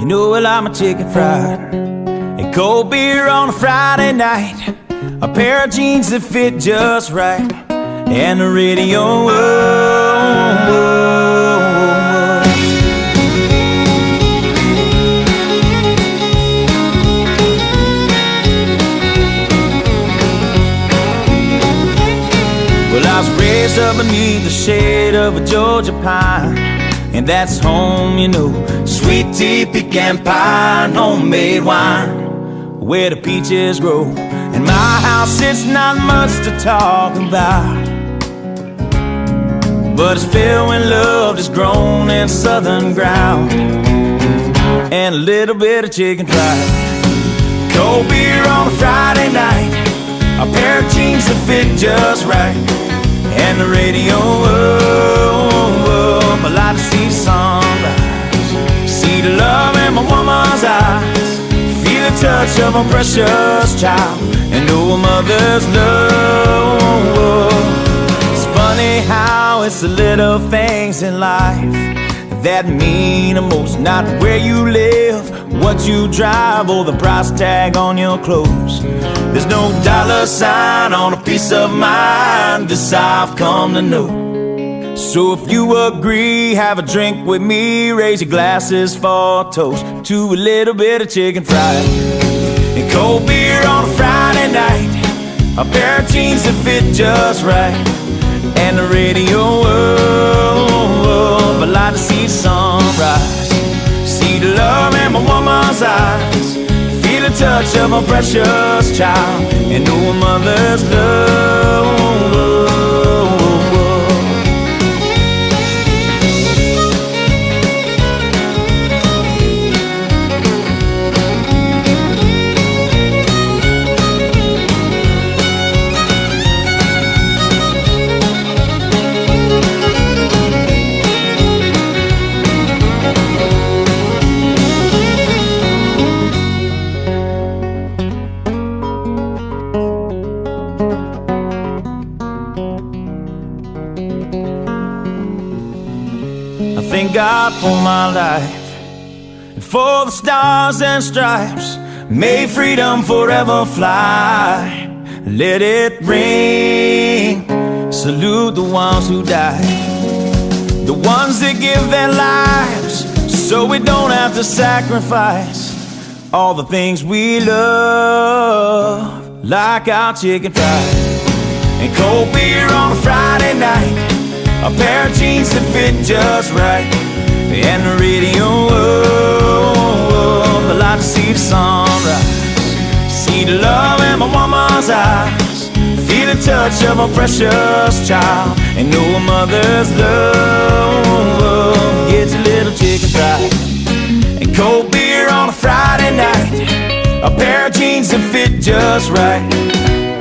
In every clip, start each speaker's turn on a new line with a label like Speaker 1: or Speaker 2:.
Speaker 1: You know I like my chicken fried and cold beer on a Friday night, a pair of jeans that fit just right, and the radio. Well, I was raised up beneath the shade of a Georgia pine, and that's home, you know. Sweet tea, pecan pie, and homemade wine, where the peaches grow. In my house, it's not much to talk about, but it's filled with love that's grown in southern ground, and a little bit of chicken fried, cold beer on a Friday night, a pair of jeans that fit just right, and the radio up. I like to see the sunrise, see the love in my woman's eyes, feel the touch of a precious child, and know a mother's love. It's funny how it's the little things in life that mean the most. Not where you live, what you drive, or the price tag on your clothes. There's no dollar sign on a piece of mind, this I've come to know. So if you agree, have a drink with me, raise your glasses for a toast to a little bit of chicken fried and cold beer on a Friday night, a pair of jeans that fit just right, and the radio up. I like to see the sunrise, see the love in my woman's eyes, feel the touch of a precious child, and know a mother's love. Thank God for my life and for the stars and stripes. May freedom forever fly. Let it ring. Salute the ones who died, the ones that give their lives so we don't have to sacrifice all the things we love, like our chicken fried and cold beer on a Friday night, a pair of jeans that fit just right, and the radio up. I like to see the sunrise, see the love in my woman's eyes, feel the touch of a precious child, and know a mother's love. Get your little chicken fried and cold beer on a Friday night, a pair of jeans that fit just right,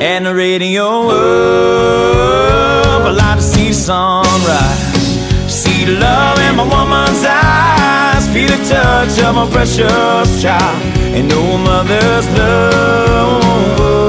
Speaker 1: and the radio up. I like to see the sunrise, see the love in my woman's eyes, feel the touch of a precious child, and know a mother's love.